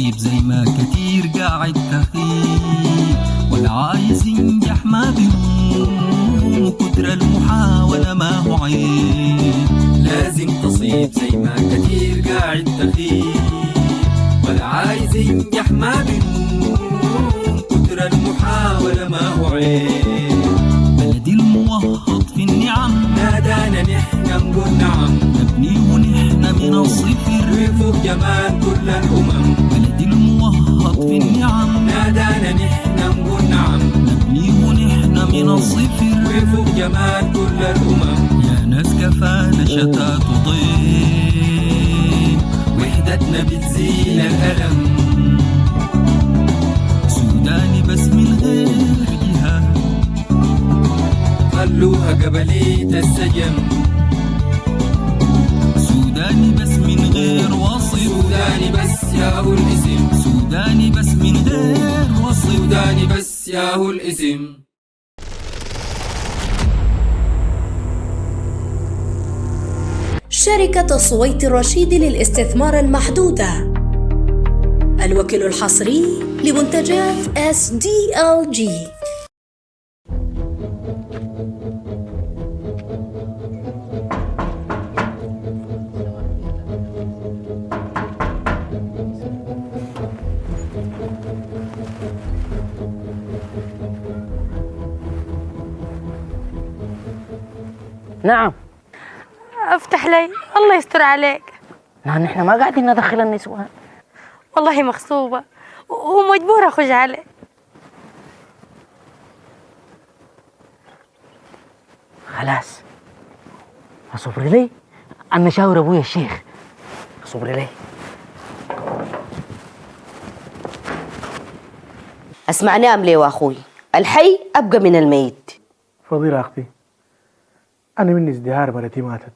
تصيب زي ما كتير قاعد تخيب، ولا عايز ينجح ما بيهون، وكتر المحاولة ما هو عيب. لازم تصيب زي ما كتير قاعد تخيب، ولا عايز ينجح ما بيهون، كتر المحاولة ما هو عيب. بلدي الموهط في النعم نادانا نحن نقول نعم، نبني ونحن من الصفر وفوق جمال كل الأمم. بلدي الموهط في النعم نادانا نحن نقول نعم، نبني ونحن من الصفر وفوق جمال كل الأمم. يا ناس كفانا شتات وطين، وحدتنا بتزيل الألم. سوداني بس من غير جهاد، خلوها قبلية السجن. سوداني بس من غير وصف، سوداني بس ياهو الاسم. سوداني بس من غير وصف، سوداني بس ياهو الاسم. شركة الصويت الرشيد للاستثمار المحدودة، الوكيل الحصري لمنتجات SDLG. نعم. افتح لي، الله يستر عليك. لا نحن ما قاعدين ندخل النسوان. والله مغصوبة ومجبورة أخش عليه. خلاص اصبري لي، انا شاور ابويا الشيخ. اصبري لي. اسمعني أملي واخوي، الحي ابقى من الميت. فضيلة اختي، انا مني ازدهار مرتي ماتت،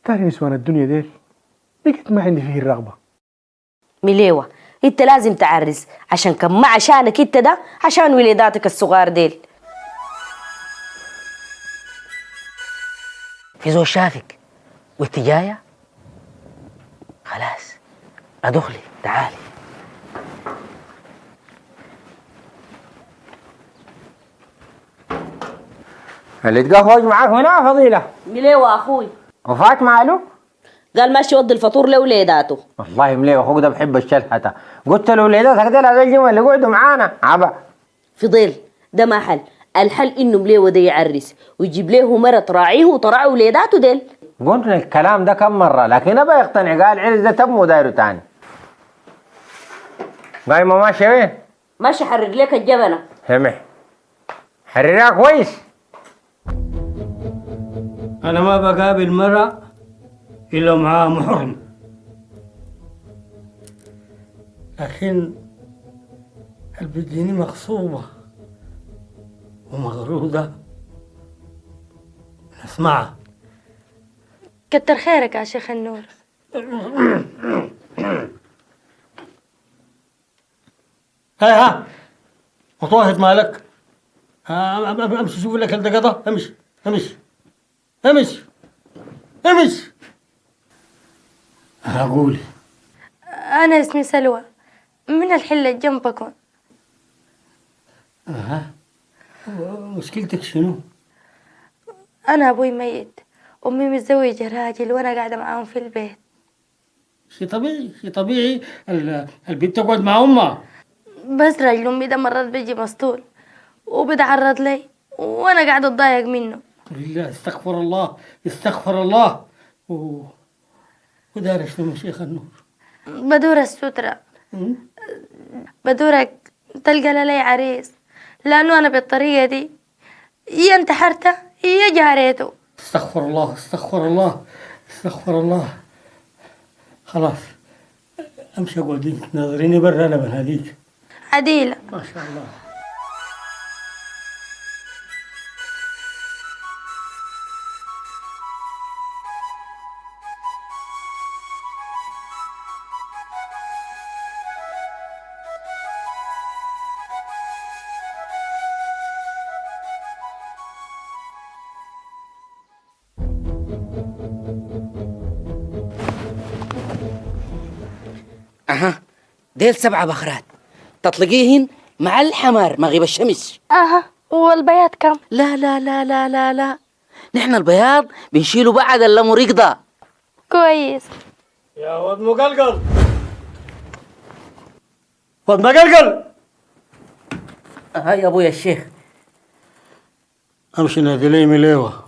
تاني نسوان الدنيا ديل بقيت ما عندي فيه الرغبة. مليوة انت لازم تعرس، عشان كم ما عشانك انت ده، عشان وليداتك الصغار ديل. في زول شافك وانت جايه؟ خلاص ادخلي تعالي. اللي تقهوج معاك هنا فضيلة. مليوة اخوي. وفات ماله؟ قال ماشي يودي الفطور لوليداته. والله مليوة اخوك ده بحب الشلحته، قلت له وليداتك ديل هذول الجمل اللي قعدوا معانا عبا. فضيل ده ما حل، الحل انه مليوة ده يعرس ويجيب له مرة تراعيه وتراعي وليداته ديل. قلت الكلام ده كم مرة لكن ابى يقتنع، قال عرس ده تم ودايره تاني. قايمة ماشية وين؟ ماشي حرر لك الجبنة. سمح حررها كويس. أنا ما بقابل مرة إلا معاه محرم، لكن البديني مغصوبة ومغرودة نسمعها. كتر خيرك يا شيخ النور. ها وطاهت مالك؟ امشي شوف لك الدقضة. امشي امشي امشي امشي. قولي. أنا اسمي سلوى من الحلة جنبكم. مشكلتك شنو؟ أنا أبوي ميت، أمي متزوجة راجل وأنا قاعدة معاهم في البيت. شيء طبيعي، شيء طبيعي. البنت تقعد مع امها. بس راجل أمي ده مرات بيجي مسطول وبيتعرض لي وأنا قاعدة أتضايق منه. لله استغفر الله استغفر الله. ودار شنو شيخ النور؟ بدور السترة، بدورك تلقى لي عريس، لأنه أنا بالطريقة دي يا انتحرته يا جاريته. استغفر الله استغفر الله استغفر الله. خلاص امشي اقعدي تناظريني برا انا بناديك. عديلة ما شاء الله. اها ديل 7 بخرات تطلقيهن مع الحمار مغيب الشمس. اها، والبيات كم؟ لا لا لا لا لا لا، نحن البياض بنشيله بعد الأمر يقضى. كويس. يا ود مقلقل، ود مقلقل، هاي يا أبويا الشيخ. امشي نادي لي مليوه.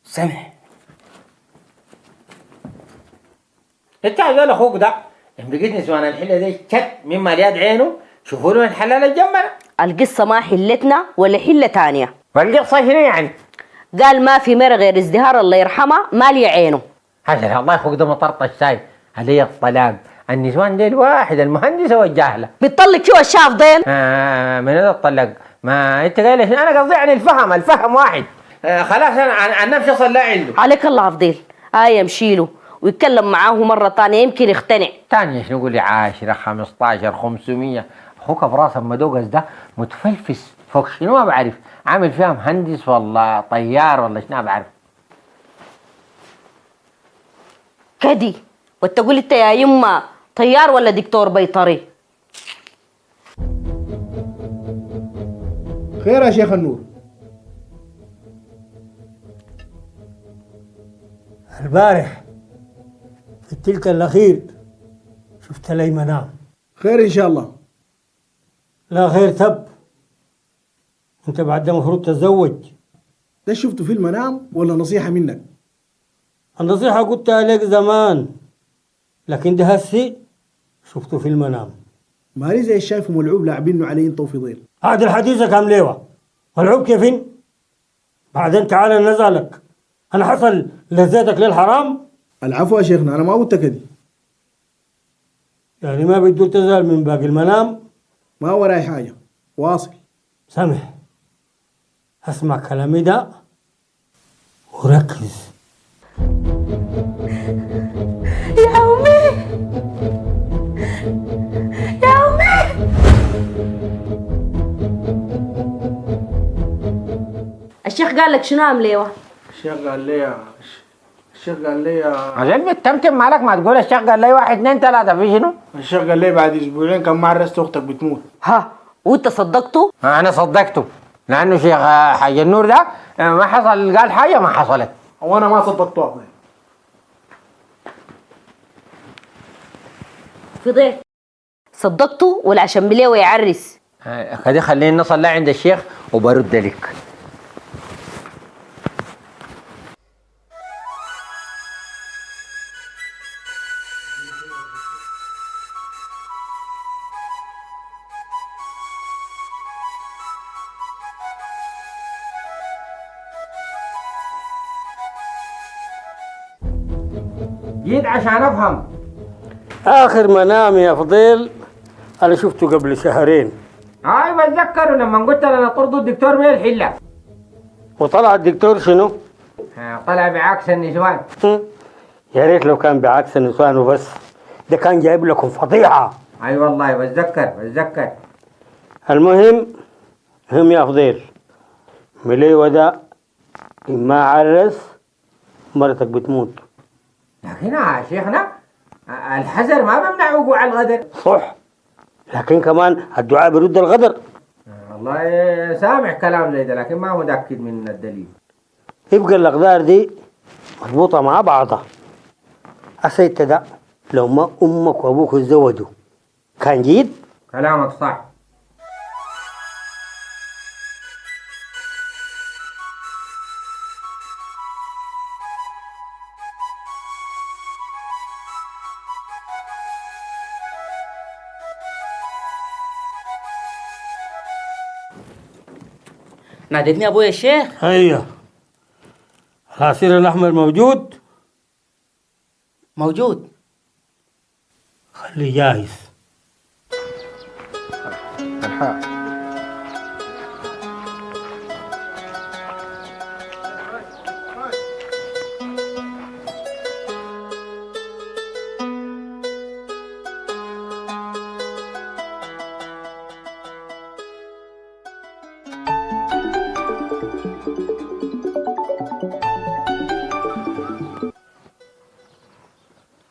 سمح. انت عايز اخوك ده بقيت نسوان الحله دي شت مما اليد عينه، شوفوا له الحلال الجمل. القصة ما حلتنا ولا حلة تانية. والقصه شنو يعني؟ قال ما في مرة غير ازدهار الله يرحمها مالي عينه. حسن الله اخوك ده مطرطش ساي علي الطلاق. النسوان دي الواحد المهندسه والجاهله. بتطلق شو الشاف ضيل؟ من هذا الطلاق ما انت قايل انا قصدي عن الفهم واحد. خلاص انا عن نفسي اصلا عنده. عليك الله عفضيل. يمشيله ويتكلم معاه مرة تانية يمكن يقتنع. تاني شنو نقول لي 10 15 500. اخوك براس المدوقس ده متفلفس فوق شنو ما بعرف، عامل فيها مهندس ولا طيار ولا شنو ما بعرف. كدي وتقول انت يا يما طيار ولا دكتور بيطري؟ خير يا شيخ النور. البارح في التلك الأخير شفت لي منام. خير ان شاء الله. لا خير تب، انت بعد ده المفروض تتزوج. ده شفته في المنام ولا نصيحة منك؟ النصيحة قلتها لك زمان، لكن ده هسي شفته في المنام. مالي زي الشايف ملعوب لاعبينه علي انت وفضيل. عاد الحديثة كام ليوة ملعوب كيفين؟ بعدين تعال نزلك، أنا حصل لذاتك للحرام. العفو يا شيخنا، انا ما قلت كده. يعني ما بدو تزال من باقي المنام. ما وراي حاجة، واصل. سامح، اسمع كلامي ده وركز. يا أمي، يا أمي. الشيخ قال لك شنو عمليوه؟ الشيخ قال لي عشان بتتمتم مالك ما تقول الشيخ قال لي 1 2 3 في شنو؟ الشيخ قال لي بعد اسبوعين كان معرست اختك بتموت. ها وانت صدقته؟ انا صدقته لانه شيخ حاج النور ده ما حصل، قال حاجه ما حصلت. وانا ما صدقته اصلا. فضيل صدقته ولا عشان بليه يعرس؟ كده خلينا نصلي عند الشيخ وبرد لك. جيت عشان افهم. آخر منام يا فضيل أنا شفته قبل شهرين. هاي بتذكره لما قلت لنا طردوا الدكتور من الحله. وطلع الدكتور شنو؟ طلع بعكس النسوان. يا ريت لو كان بعكس النسوان وبس، ده كان جايب لكم فضيحة. اي والله بتذكر. المهم يا فضيل، مليوة ده إن ما عرس مرتك بتموت. لكن يا شيخنا الحذر ما بمنع وقوع الغدر. صح، لكن كمان الدعاء برد الغدر. والله سامع كلام زي ده لكن ما متأكد من الدليل. يبقى الأقدار دي مربوطة مع بعضها. أسيت ده لو ما أمك وأبوك اتزوجوا كان جيد؟ كلامك صح. نادتني أبويا الشيخ. أيوه، العصير الأحمر موجود؟ موجود. خليه جاهز. الحق.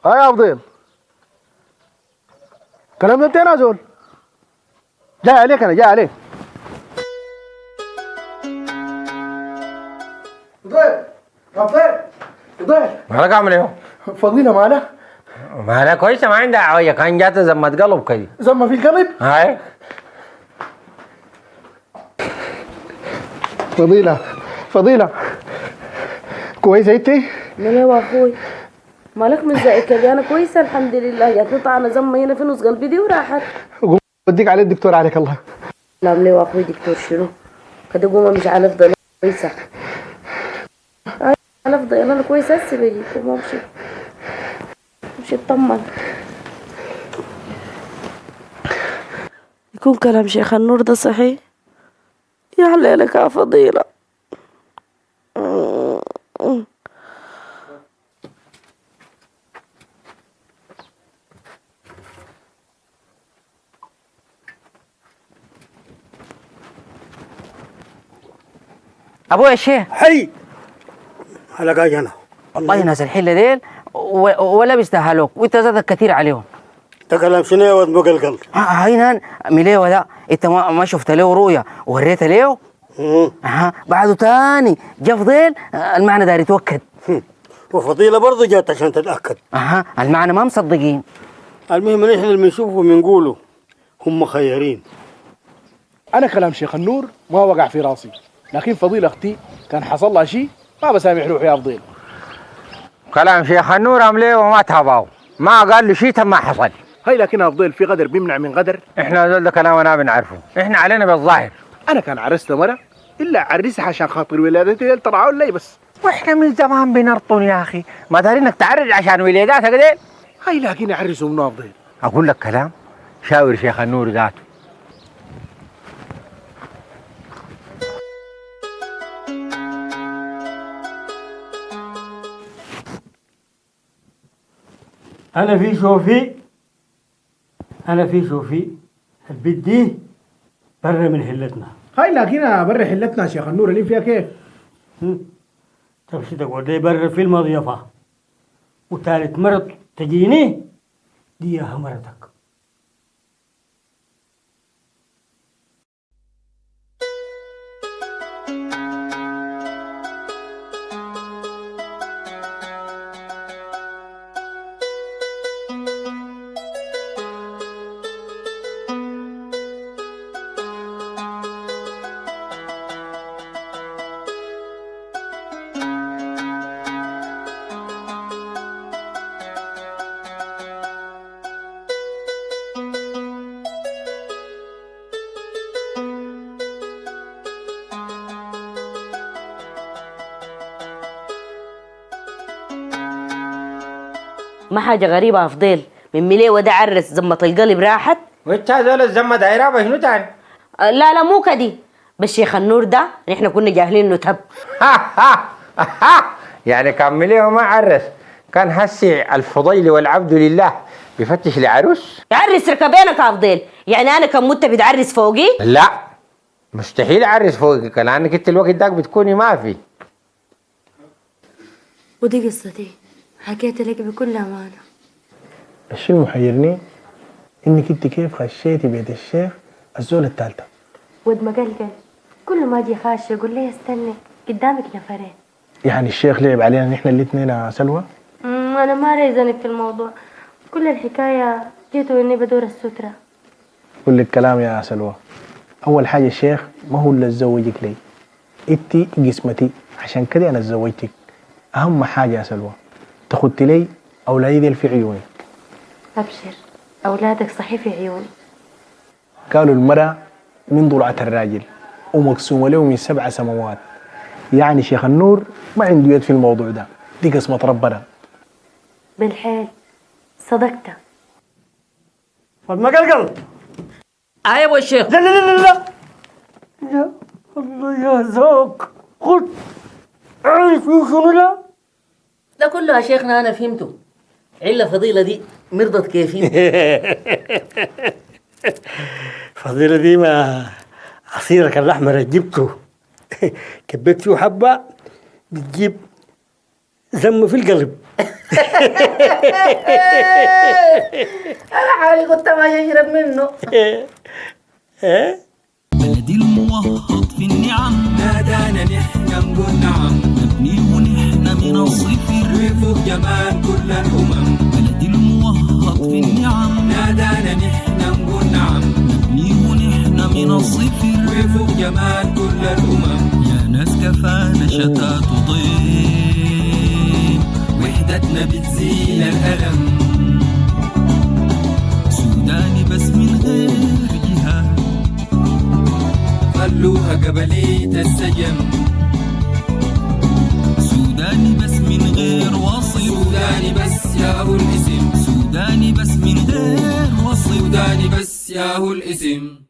يا فضيل، كلام ده بتاعنا زول. جاي عليك انا جاي عليك. فضيل يا فضيل مالك عامل ايه؟ فضيلة مالها؟ مالك كويسه ما عندها عويه كان جات زمة قلب كده. زمة في القلب؟ هاي فضيلة كويسة انت؟ مليوة اخوي مالك من زي كده؟ انا كويسه الحمد لله. جاتني طعنه زمه هنا في نص قلبي دي وراحت. وديك عليه الدكتور عليك الله. لا مليوة اخوي دكتور شنو؟ كده قوم امشي على افضل كويسه. على افضل انا كويسه هسه بجي قوم امشي اطمن. يكون كلام شيخ النور ده صحيح؟ يا حليلك يا فضيله. ابويا الشيخ حي على جاي انا والله ناس الحله ديل ولا بيستاهلوك وانت زادك كثير عليهم. تكلم شنو يا ولد مقلقل؟ هينان مليوه ده انت ما شفت له رؤيا ووريتها له؟ بعده تاني جا فضيل المعنى داير يتوكد. وفضيله برضه جات عشان تتاكد. المعنى ما مصدقين. المهم نحن اللي بنشوفه وبنقوله هم خيرين. انا كلام شيخ النور ما وقع في راسي، لكن فضيلة اختي كان حصل لها شيء ما بسامح روحي يا فضيل. كلام شيخ النور عمليه وما تابعه ما قال له شيء تم ما حصل. هي لكن يا فضيل في غدر بيمنع من غدر. احنا ذول ده كلامنا بنعرفه، احنا علينا بالظاهر. انا كان عرست مرة الا عرسها عشان خاطر ولادتي ترعون لي بس. واحنا من زمان بنرطن يا اخي، ما داري انك تعرج عشان ولاداتك كده. هي لكن اعرسوا منو فضيل. اقول لك كلام شاور شيخ النور ذاته. أنا في شوفي البيت دي برا من حلتنا. هاي لكن برا حلتنا شيخ النور اللي فيها كيف؟ تمشي تقعد لي برا في المضيفة وثالث مرة تجيني دي ياها مرتك. ما حاجة غريبة يا فضيل، من مليوة ده عرس زمة القلب راحت. وانت هذول الزمة دايرة بشنو تاني؟ لا مو كدي، بس شيخ النور ده نحن كنا جاهلين انه تب. يعني كان مليه وما عرس، كان هسي الفضيل والعبد لله بيفتش لعروس. يعرس ركبينك يا فضيل، يعني انا كان مت بتعرس فوقي؟ لا مستحيل اعرس فوقك لانك انت الوقت داك بتكوني ما في. ودي قصتي حكيت لك بكل امانه. الشيء المحيرني انك انت كيف خشيتي بيت الشيخ الزول الثالثة. ود ما قلقل كل ما اجي خاشه يقول لي استني قدامك نفرين. يعني الشيخ لعب علينا نحن الاثنين يا سلوى؟ انا ما ريزني في الموضوع، كل الحكايه جيتوا اني بدور الستره. قول لك كلام يا سلوى، اول حاجة الشيخ ما هو اللي تزوجك لي، انت قسمتي عشان كده انا تزوجتك. اهم حاجة يا سلوى تاخدت لي اولادي ديل في عيوني. ابشر اولادك صحيح في عيوني. قالوا المرأة من ضلعة الراجل ومقسومة له من 7 سماوات، يعني شيخ النور ما عنده يد في الموضوع ده، دي قسمة ربنا. بالحيل صدقت. ما قلقل. يا ابو الشيخ. لا لا لا لا لا الله يا زوق قلت عارف شنو لا؟ ده كله يا شيخنا انا فهمته. عله فضيله دي مرضت كيفي. فضيلة دي ما عصيرك الأحمر جبته كبيت فيه حبة بتجيب زم في القلب. انا حالي كنت ما يشرب منه. بلدي الموهط في النعم نادانا نحن نقول نعم نبني ونحن من الصفر وفوق جمال كل الأمم. بلدي الموهط في النعم نادانا نحن نقول نعم نبني ونحن من الصفر وفوق جمال كل الأمم. يا ناس كفانا شتات وضيم وحدتنا بتزيل الألم. سوداني بس من غير جهاد خلوها قبلية السجن. سوداني بس من غير وصف. سوداني بس ياهو الاسم. سوداني بس من غير وصف. سوداني بس ياهو الاسم.